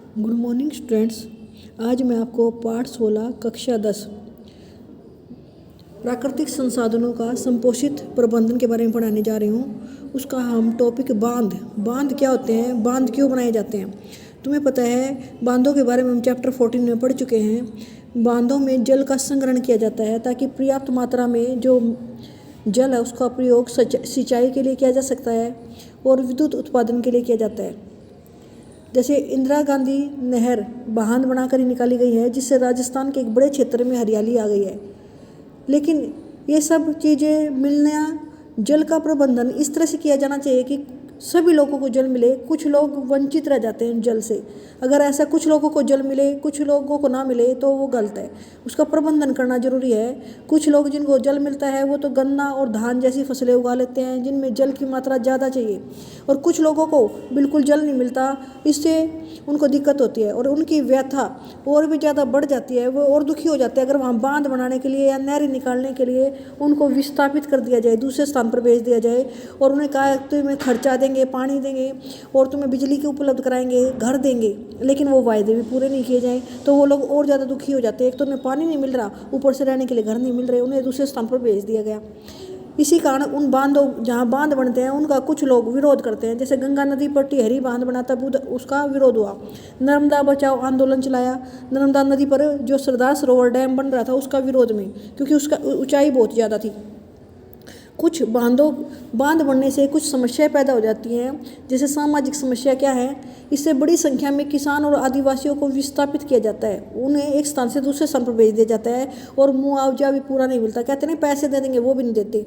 Good morning students. आज मैं आपको पाठ 16 कक्षा 10 प्राकृतिक संसाधनों का संपोषित प्रबंधन के बारे में पढ़ाने जा रही हूँ। उसका हम टॉपिक बांध क्या होते हैं, बांध क्यों बनाए जाते हैं। तुम्हें पता है बांधों के बारे में हम चैप्टर 14 में पढ़ चुके हैं। बांधों में जल का संग्रहण किया जाता है ताकि पर्याप्त मात्रा में जो जल है उसका प्रयोग सिंचाई के लिए किया जा सकता है और विद्युत उत्पादन के लिए किया जाता है। जैसे इंदिरा गांधी नहर बांध बनाकर ही निकाली गई है, जिससे राजस्थान के एक बड़े क्षेत्र में हरियाली आ गई है। लेकिन ये सब चीज़ें मिलना, जल का प्रबंधन इस तरह से किया जाना चाहिए कि सभी लोगों को जल मिले। कुछ लोग वंचित रह जाते हैं जल से। अगर ऐसा कुछ लोगों को जल मिले कुछ लोगों को ना मिले तो वो गलत है। उसका प्रबंधन करना जरूरी है। कुछ लोग जिनको जल मिलता है वो तो गन्ना और धान जैसी फसलें उगा लेते हैं जिनमें जल की मात्रा ज़्यादा चाहिए, और कुछ लोगों को बिल्कुल जल नहीं मिलता। इससे उनको दिक्कत होती है और उनकी व्यथा और भी ज़्यादा बढ़ जाती है। वो और दुखी हो जाते हैं अगर वहाँ बांध बनाने के लिए या नहरें निकालने के लिए उनको विस्थापित कर दिया जाए, दूसरे स्थान पर भेज दिया जाए और उन्हें कहा तुम्हें खर्चा देंगे, पानी देंगे और तुम्हें बिजली की उपलब्ध कराएंगे, घर देंगे, लेकिन वो वायदे भी पूरे नहीं किए जाएँ तो वो लोग और ज़्यादा दुखी हो जाते हैं। एक तो उन्हें पानी नहीं मिल रहा, ऊपर से रहने के लिए घर नहीं मिल रहे, उन्हें दूसरे स्थान पर भेज दिया गया। इसी कारण उन बांधों जहाँ बांध बनते हैं उनका कुछ लोग विरोध करते हैं। जैसे गंगा नदी पर टिहरी बांध बना तब उसका विरोध हुआ। नर्मदा बचाओ आंदोलन चलाया नर्मदा नदी पर जो सरदार सरोवर डैम बन रहा था उसका विरोध में, क्योंकि उसका ऊंचाई बहुत ज़्यादा थी। कुछ बांध बनने से कुछ समस्याएं पैदा हो जाती हैं। जैसे सामाजिक समस्या क्या है, इससे बड़ी संख्या में किसान और आदिवासियों को विस्थापित किया जाता है। उन्हें एक स्थान से दूसरे स्थान पर भेज दिया जाता है और मुआवजा भी पूरा नहीं मिलता। कहते नहीं पैसे दे देंगे, वो भी नहीं देते।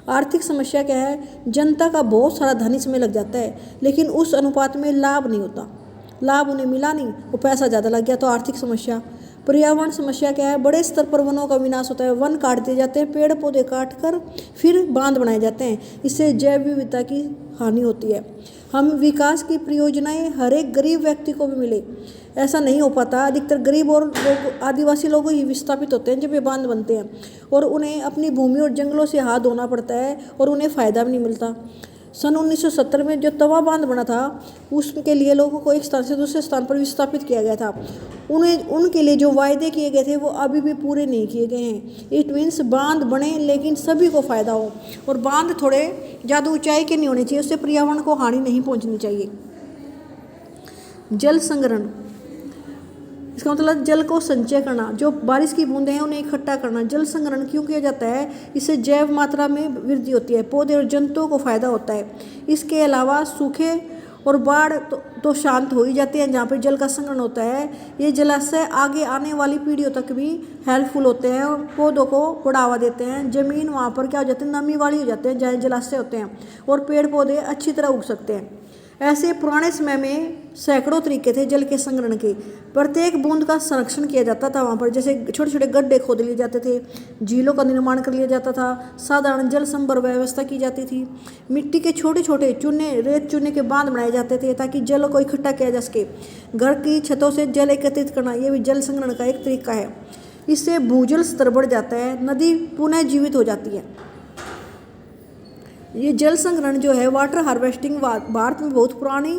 आर्थिक समस्या क्या है, जनता का बहुत सारा धन इसमें लग जाता है लेकिन उस अनुपात में लाभ नहीं होता। लाभ उन्हें मिला नहीं, वो पैसा ज़्यादा लग गया तो आर्थिक समस्या। पर्यावरण समस्या क्या है, बड़े स्तर पर वनों का विनाश होता है। वन काट दिए जाते हैं, पेड़ पौधे काट कर फिर बांध बनाए जाते हैं। इससे जैव विविधता की हानि होती है। हम विकास की परियोजनाएं हर एक गरीब व्यक्ति को भी मिले, ऐसा नहीं हो पाता। अधिकतर गरीब और लोग आदिवासी लोग ही विस्थापित होते हैं जब ये बांध बनते हैं और उन्हें अपनी भूमि और जंगलों से हाथ धोना पड़ता है और उन्हें फ़ायदा भी नहीं मिलता। सन 1970 में जो तवा बांध बना था उसके लिए लोगों को एक स्थान से दूसरे स्थान पर विस्थापित किया गया था। उनके लिए जो वायदे किए गए थे वो अभी भी पूरे नहीं किए गए हैं। इट मीन्स बांध बने लेकिन सभी को फ़ायदा हो, और बांध थोड़े ज़्यादा ऊंचाई के नहीं होने चाहिए, उससे पर्यावरण को हानि नहीं पहुंचनी चाहिए। जल संग्रहण, इसका मतलब जल को संचय करना। जो बारिश की बूंदें हैं उन्हें इकट्ठा करना। जल संग्रहण क्यों किया जाता है, इससे जैव मात्रा में वृद्धि होती है, पौधे और जंतुओं को फायदा होता है। इसके अलावा सूखे और बाढ़ तो शांत हो ही जाते हैं जहाँ पर जल का संग्रहण होता है। ये जलाशय आगे आने वाली पीढ़ियों तक भी हेल्पफुल होते हैं और पौधों को बढ़ावा देते हैं। जमीन वहाँ पर क्या हो जाती है, नमी वाली हो जाते हैं जहाँ जलाशय होते हैं, और पेड़ पौधे अच्छी तरह उग सकते हैं। ऐसे पुराने समय में सैकड़ों तरीके थे जल के संग्रहण के। प्रत्येक बूंद का संरक्षण किया जाता था वहाँ पर। जैसे छोटे छोटे गड्ढे खोद लिए जाते थे, झीलों का निर्माण कर लिया जाता था, साधारण जल संभर व्यवस्था की जाती थी। मिट्टी के छोटे छोटे रेत चूने के बांध बनाए जाते थे ताकि जल को इकट्ठा किया जा सके। घर की छतों से जल एकत्रित करना, ये भी जल संग्रहण का एक तरीका है। इससे भूजल स्तर बढ़ जाता है, नदी पुनः जीवित हो जाती है। ये जल संग्रहण जो है, वाटर हार्वेस्टिंग, भारत में बहुत पुरानी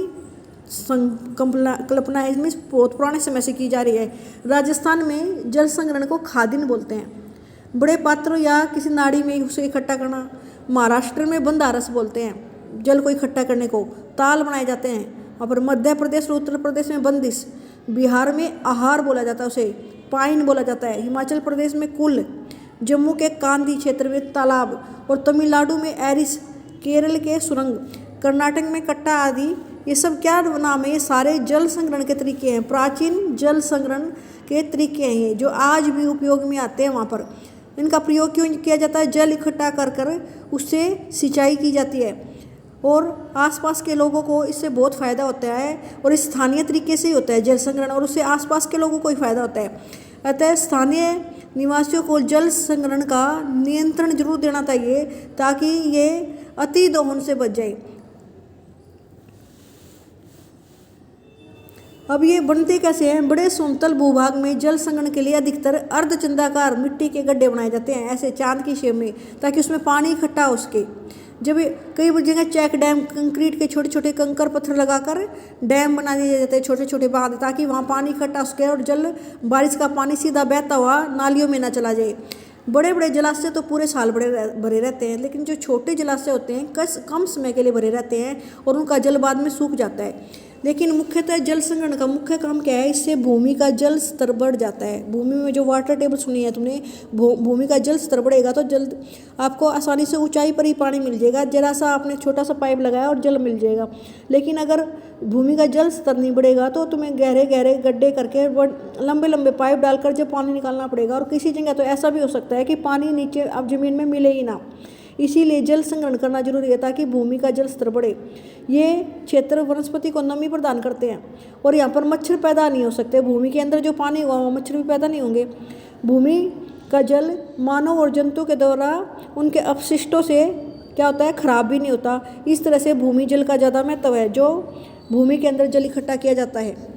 कल्पना है, इसमें बहुत पुराने समय से की जा रही है। राजस्थान में जल संग्रहण को खादिन बोलते हैं। बड़े पात्रों या किसी नाड़ी में उसे इकट्ठा करना। महाराष्ट्र में बंदारस बोलते हैं जल को इकट्ठा करने को। ताल बनाए जाते हैं। और मध्य प्रदेश और उत्तर प्रदेश में बंदिश। बिहार में आहार बोला जाता है, उसे पाइन बोला जाता है। हिमाचल प्रदेश में कुल, जम्मू के कांदी क्षेत्र में तालाब, और तमिलनाडु में एरिस, केरल के सुरंग, कर्नाटक में कट्टा आदि। ये सब क्या नाम है, ये सारे जल संग्रहण के तरीके हैं। प्राचीन जल संग्रहण के तरीके हैं ये, जो आज भी उपयोग में आते हैं वहाँ पर। इनका प्रयोग क्यों किया जाता है, जल इकट्ठा कर कर उससे सिंचाई की जाती है और आसपास के लोगों को इससे बहुत फ़ायदा होता है। और स्थानीय तरीके से ही होता है जल संग्रहण, और उससे आसपास के लोगों को ही फ़ायदा होता है। अतः स्थानीय निवासियों को जल संग्रहण का नियंत्रण जरूर देना चाहिए ताकि ये अति दोहन से बच जाए। अब ये बनते कैसे हैं, बड़े समतल भूभाग में जल संग्रहण के लिए अधिकतर अर्धचंदाकार मिट्टी के गड्ढे बनाए जाते हैं, ऐसे चांद की शेप में, ताकि उसमें पानी इकट्ठा हो सके। जब कई जगह चेक डैम कंक्रीट के छोटे छोटे कंकर पत्थर लगाकर डैम बना दिए जाते हैं, छोटे छोटे बांध, ताकि वहाँ पानी इकट्ठा हो सके और जल बारिश का पानी सीधा बहता हुआ नालियों में ना चला जाए। बड़े बड़े जलाशय तो पूरे साल भरे रहते हैं, लेकिन जो छोटे जलाशय होते हैं कम समय के लिए भरे रहते हैं और उनका जल बाद में सूख जाता है। लेकिन मुख्यतः जल संग्रहण का मुख्य काम क्या है? इससे भूमि का जल स्तर बढ़ जाता है। भूमि में जो वाटर टेबल सुनी है तुमने, भूमि का जल स्तर बढ़ेगा तो जल्द आपको आसानी से ऊंचाई पर ही पानी मिल जाएगा। जरा सा आपने छोटा सा पाइप लगाया और जल मिल जाएगा। लेकिन अगर भूमि का जल स्तर नहीं बढ़ेगा तो तुम्हें गहरे गहरे गड्ढे करके लंबे लंबे पाइप डालकर जब पानी निकालना पड़ेगा, और किसी जगह तो ऐसा भी हो सकता है कि पानी नीचे अब जमीन में मिले ही ना। इसीलिए जल संग्रहण करना जरूरी है ताकि भूमि का जल स्तर बढ़े। ये क्षेत्र वनस्पति को नमी प्रदान करते हैं और यहाँ पर मच्छर पैदा नहीं हो सकते। भूमि के अंदर जो पानी होगा वहाँ मच्छर भी पैदा नहीं होंगे। भूमि का जल मानव और जंतु के द्वारा उनके अपशिष्टों से क्या होता है? खराब भी नहीं होता। इस तरह से भूमि जल का ज़्यादा महत्व है, जो भूमि के अंदर जल इकट्ठा किया जाता है।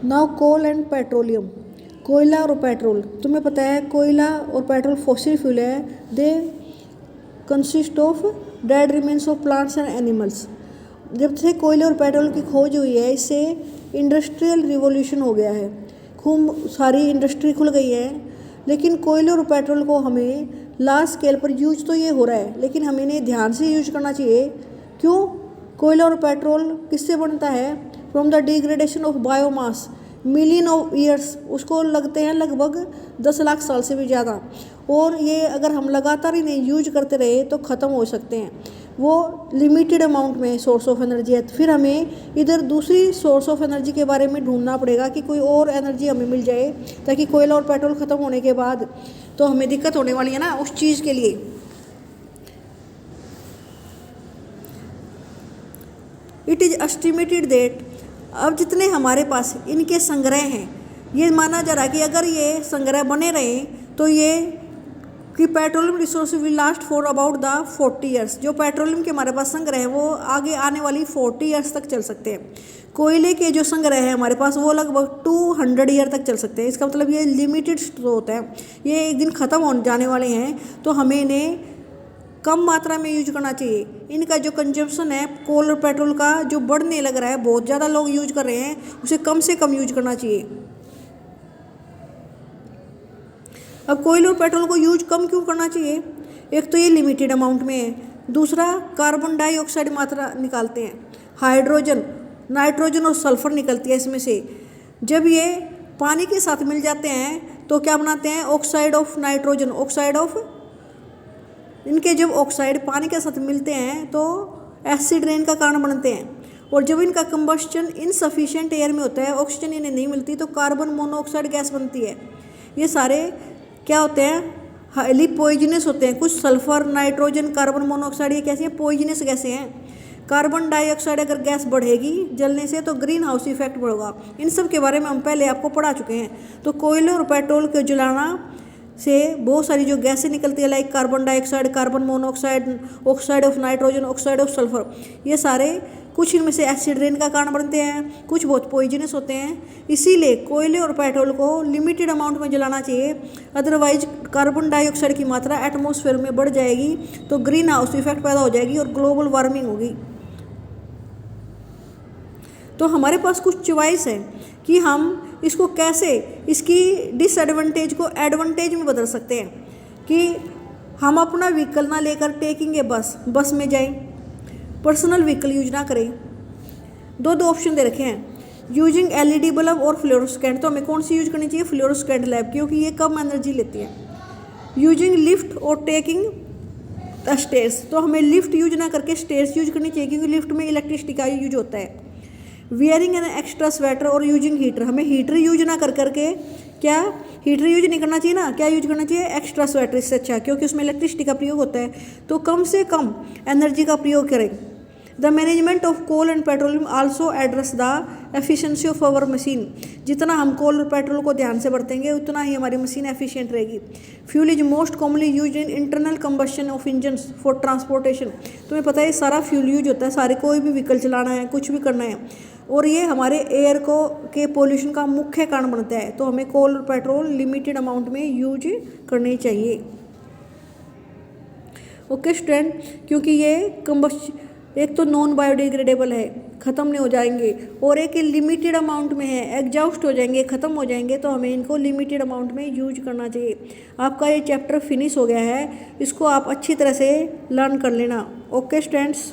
नाउ कोल एंड पेट्रोलियम, कोयला और पेट्रोल। तुम्हें पता है कोयला और पेट्रोल फॉसिल फ्यूल है। They consist of dead remains of plants and animals. जब से कोयले और पेट्रोल की खोज हुई है, इससे इंडस्ट्रियल रिवॉल्यूशन हो गया है। खूब सारी इंडस्ट्री खुल गई है। लेकिन कोयले और पेट्रोल को हमें लार्ज स्केल पर यूज तो ये हो रहा है, लेकिन हमें इन्हें ध्यान से यूज करना चाहिए। क्यों? कोयला और पेट्रोल किससे बनता है? From the degradation of biomass million of years. उसको लगते हैं लगभग 10 लाख साल से भी ज़्यादा। और ये अगर हम लगातार इन्हें यूज करते रहे तो ख़त्म हो सकते हैं। वो लिमिटेड अमाउंट में सोर्स ऑफ एनर्जी है। फिर हमें इधर दूसरी सोर्स ऑफ एनर्जी के बारे में ढूंढना पड़ेगा कि कोई और एनर्जी हमें मिल जाए, ताकि कोयला और पेट्रोल ख़त्म होने के बाद तो हमें दिक्कत होने वाली है ना उस चीज़ के लिए। इट इज़ एस्टिमेटेड दैट, अब जितने हमारे पास इनके संग्रह हैं, ये माना जा रहा है कि अगर ये संग्रह बने रहे तो ये कि petroleum resource will last for about the 40 years. जो पेट्रोलियम के हमारे पास संग्रह है वो आगे आने वाली 40 ईयर्स तक चल सकते हैं। कोयले के जो संग्रह है हमारे पास वो लगभग 200 ईयर तक चल सकते हैं। इसका मतलब ये लिमिटेड स्रोत है, ये एक दिन ख़त्म हो जाने वाले हैं। तो हमें इन्हें कम मात्रा में यूज करना चाहिए। इनका जो कंजम्पशन है कोल और पेट्रोल का जो बढ़ने लग रहा है, बहुत ज़्यादा लोग यूज कर रहे हैं, उसे कम से कम यूज करना चाहिए। अब कोयले और पेट्रोल को यूज कम क्यों करना चाहिए? एक तो ये लिमिटेड अमाउंट में है, दूसरा कार्बन डाइऑक्साइड मात्रा निकालते हैं, हाइड्रोजन, नाइट्रोजन और सल्फर निकलती है इसमें से। जब ये पानी के साथ मिल जाते हैं तो क्या बनाते हैं? Oxide of nitrogen, oxide of, इनके जब ऑक्साइड पानी के साथ मिलते हैं तो एसिड रेन का कारण बनते हैं। और जब इनका कंबस्शन इनसफिशिएंट एयर में होता है, ऑक्सीजन इन्हें नहीं मिलती, तो कार्बन मोनोऑक्साइड गैस बनती है। ये सारे क्या होते हैं? हाईली पॉइजनस होते हैं। कुछ सल्फर, नाइट्रोजन, कार्बन मोनोऑक्साइड ये कैसे हैं? पॉइजनस गैसें हैं। कार्बन डाइऑक्साइड अगर गैस बढ़ेगी जलने से तो ग्रीन हाउस इफेक्ट बढ़ेगा। इन सब के बारे में हम पहले आपको पढ़ा चुके हैं। तो कोयले और पेट्रोल को जलाना से बहुत सारी जो गैसें निकलती है, like carbon dioxide, carbon monoxide, oxide of nitrogen, oxide of sulphur, ये सारे कुछ इनमें से एसिड रेन का कारण बनते हैं, कुछ बहुत पॉइजनस होते हैं। इसीलिए कोयले और पेट्रोल को लिमिटेड अमाउंट में जलाना चाहिए, अदरवाइज कार्बन डाइऑक्साइड की मात्रा एटमॉस्फेयर में बढ़ जाएगी तो ग्रीन हाउस इफेक्ट पैदा हो जाएगी और ग्लोबल वार्मिंग होगी। तो हमारे पास कुछ चॉइस है कि हम इसको कैसे, इसकी डिसएडवांटेज को एडवांटेज में बदल सकते हैं। कि हम अपना व्हीकल ना लेकर टेकिंग ए बस में जाएं, पर्सनल व्हीकल यूज ना करें। दो ऑप्शन दे रखे हैं, यूजिंग एलईडी बल्ब और फ्लोरोसेंट। तो हमें कौन सी यूज करनी चाहिए? फ्लोरोसेंट लैम्प, क्योंकि ये कम एनर्जी लेती है। यूजिंग लिफ्ट और टेकिंग स्टेयर्स, तो हमें लिफ्ट यूज ना करके स्टेयर्स यूज करनी चाहिए, क्योंकि लिफ्ट में इलेक्ट्रिसिटी का यूज होता है। वियरिंग एन एक्स्ट्रा स्वेटर और यूजिंग हीटर, हमें हीटर यूज ना करके, क्या हीटर यूज नहीं करना चाहिए ना, क्या यूज करना चाहिए? एक्स्ट्रा स्वेटर, इससे अच्छा, क्योंकि उसमें इलेक्ट्रिसिटी का प्रयोग होता है। तो कम से कम एनर्जी का प्रयोग करें। The management of coal and petroleum also address the efficiency of our machine. जितना हम कोल और पेट्रोल को ध्यान से बरतेंगे उतना ही हमारी मशीन एफिशिएंट रहेगी। Fuel is most commonly use in internal combustion of engines for transportation. तुम्हें पता है सारा फ्यूल यूज होता है, सारे कोई भी व्हीकल चलाना है, कुछ भी करना है, और ये हमारे एयर को के पोल्यूशन का मुख्य कारण बनता है। तो हमें कोल और पेट्रोल लिमिटेड अमाउंट में यूज करनी चाहिए। ओके स्टूडेंट, क्योंकि ये एक तो नॉन बायोडिग्रेडेबल है, ख़त्म नहीं हो जाएंगे, और एक लिमिटेड अमाउंट में है, एग्जॉस्ट हो जाएंगे, ख़त्म हो जाएंगे, तो हमें इनको लिमिटेड अमाउंट में यूज करना चाहिए। आपका ये चैप्टर फिनिश हो गया है, इसको आप अच्छी तरह से लर्न कर लेना। Okay students.